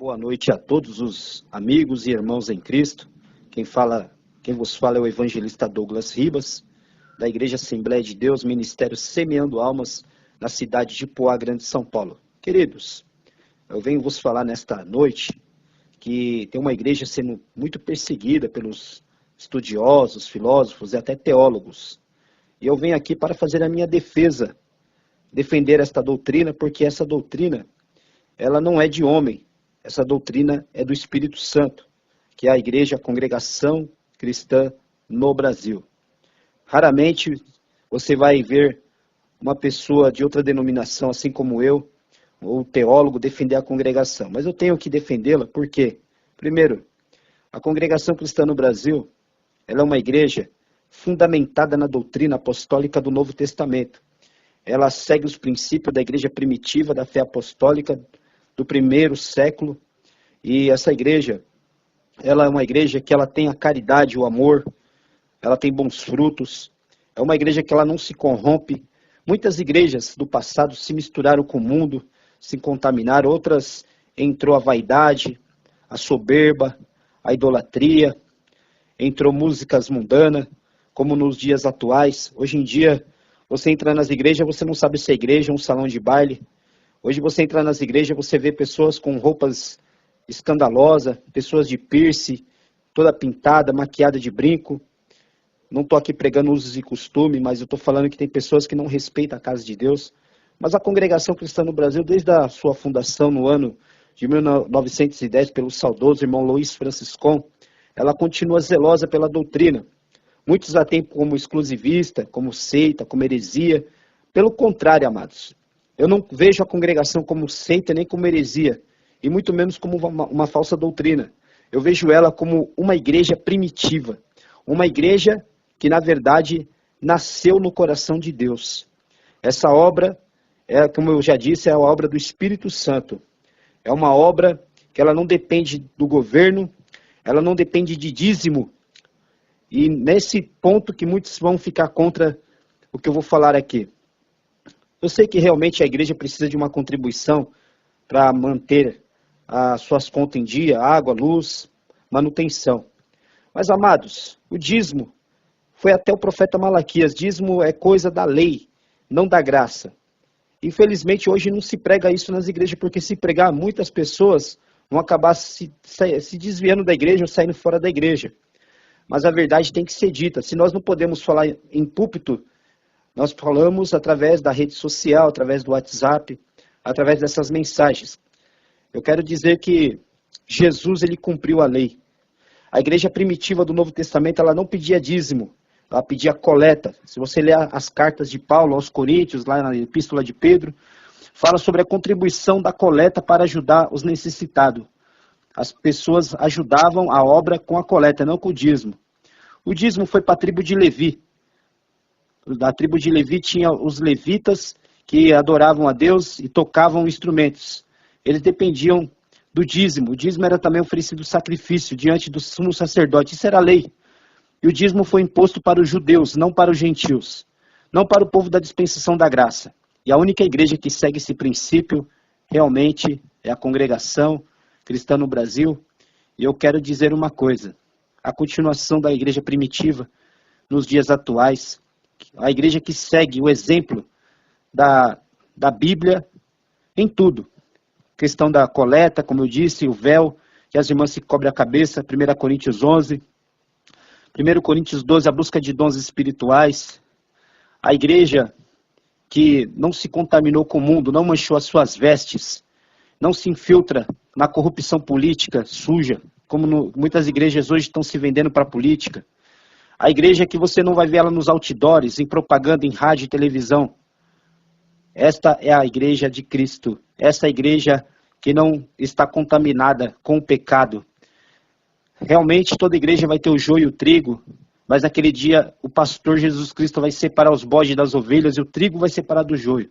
Boa noite a todos os amigos e irmãos em Cristo. Quem vos fala é o evangelista Douglas Ribas, da Igreja Assembleia de Deus, Ministério Semeando Almas, na cidade de Poá Grande, São Paulo. Queridos, eu venho vos falar nesta noite que tem uma igreja sendo muito perseguida pelos estudiosos, filósofos e até teólogos. E eu venho aqui para fazer a minha defesa, defender esta doutrina, porque essa doutrina, ela não é de homem. Essa doutrina é do Espírito Santo, que é a igreja, a congregação cristã no Brasil. Raramente você vai ver uma pessoa de outra denominação, assim como eu, ou teólogo, defender a congregação. Mas eu tenho que defendê-la porque, primeiro, a congregação cristã no Brasil, ela é uma igreja fundamentada na doutrina apostólica do Novo Testamento. Ela segue os princípios da igreja primitiva, da fé apostólica, do primeiro século, e essa igreja, ela é uma igreja que ela tem a caridade, o amor, ela tem bons frutos, é uma igreja que ela não se corrompe. Muitas igrejas do passado se misturaram com o mundo, se contaminaram, outras entrou a vaidade, a soberba, a idolatria, entrou músicas mundanas, como nos dias atuais. Hoje em dia, você entra nas igrejas, você não sabe se é igreja ou um salão de baile. Hoje você entra nas igrejas, você vê pessoas com roupas escandalosas, pessoas de piercing, toda pintada, maquiada de brinco. Não estou aqui pregando usos e costumes, mas eu estou falando que tem pessoas que não respeitam a casa de Deus. Mas a congregação cristã no Brasil, desde a sua fundação no ano de 1910, pelo saudoso irmão Luiz Franciscon, ela continua zelosa pela doutrina. Muitos a têm como exclusivista, como seita, como heresia. Pelo contrário, amados, eu não vejo a congregação como seita nem como heresia, e muito menos como uma falsa doutrina. Eu vejo ela como uma igreja primitiva, uma igreja que, na verdade, nasceu no coração de Deus. Essa obra, como eu já disse, é a obra do Espírito Santo. É uma obra que ela não depende do governo, ela não depende de dízimo. E nesse ponto que muitos vão ficar contra o que eu vou falar aqui. Eu sei que realmente a igreja precisa de uma contribuição para manter as suas contas em dia, água, luz, manutenção. Mas, amados, o dízimo foi até o profeta Malaquias. Dízimo é coisa da lei, não da graça. Infelizmente, hoje não se prega isso nas igrejas, porque se pregar, muitas pessoas vão acabar se desviando da igreja ou saindo fora da igreja. Mas a verdade tem que ser dita. Se nós não podemos falar em púlpito, nós falamos através da rede social, através do WhatsApp, através dessas mensagens. Eu quero dizer que Jesus, ele cumpriu a lei. A igreja primitiva do Novo Testamento, ela não pedia dízimo, ela pedia coleta. Se você ler as cartas de Paulo aos Coríntios, lá na Epístola de Pedro, fala sobre a contribuição da coleta para ajudar os necessitados. As pessoas ajudavam a obra com a coleta, não com o dízimo. O dízimo foi para a tribo de Levi. Da tribo de Levi tinha os levitas que adoravam a Deus e tocavam instrumentos. Eles dependiam do dízimo. O dízimo era também oferecido sacrifício diante do sumo sacerdote. Isso era a lei. E o dízimo foi imposto para os judeus, não para os gentios. Não para o povo da dispensação da graça. E a única igreja que segue esse princípio realmente é a congregação cristã no Brasil. E eu quero dizer uma coisa. A continuação da igreja primitiva nos dias atuais, a igreja que segue o exemplo da Bíblia em tudo. Questão da coleta, como eu disse, o véu, que as irmãs se cobrem a cabeça, 1 Coríntios 11. 1 Coríntios 12, a busca de dons espirituais. A igreja que não se contaminou com o mundo, não manchou as suas vestes, não se infiltra na corrupção política suja, como muitas igrejas hoje estão se vendendo para a política. A igreja que você não vai ver ela nos outdoors, em propaganda, em rádio e televisão. Esta é a igreja de Cristo. Essa igreja que não está contaminada com o pecado. Realmente toda igreja vai ter o joio e o trigo, mas naquele dia o pastor Jesus Cristo vai separar os bodes das ovelhas e o trigo vai separar do joio.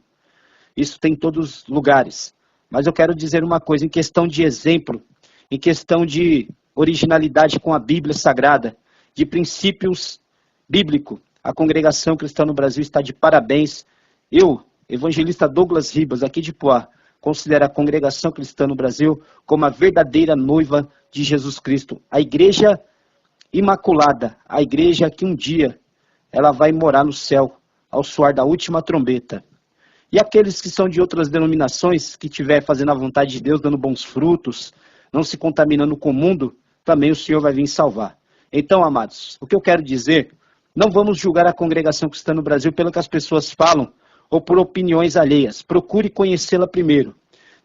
Isso tem em todos os lugares. Mas eu quero dizer uma coisa, em questão de exemplo, em questão de originalidade com a Bíblia Sagrada, de princípios bíblicos, a congregação cristã no Brasil está de parabéns. Eu, evangelista Douglas Ribas, aqui de Poá, considera a congregação cristã no Brasil como a verdadeira noiva de Jesus Cristo. A igreja imaculada, a igreja que um dia ela vai morar no céu, ao soar da última trombeta. E aqueles que são de outras denominações, que estiver fazendo a vontade de Deus, dando bons frutos, não se contaminando com o mundo, também o Senhor vai vir salvar. Então, amados, o que eu quero dizer, não vamos julgar a congregação cristã no Brasil pelo que as pessoas falam ou por opiniões alheias. Procure conhecê-la primeiro.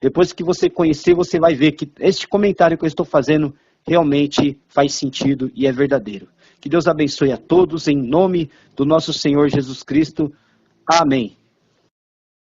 Depois que você conhecer, você vai ver que este comentário que eu estou fazendo realmente faz sentido e é verdadeiro. Que Deus abençoe a todos, em nome do nosso Senhor Jesus Cristo. Amém.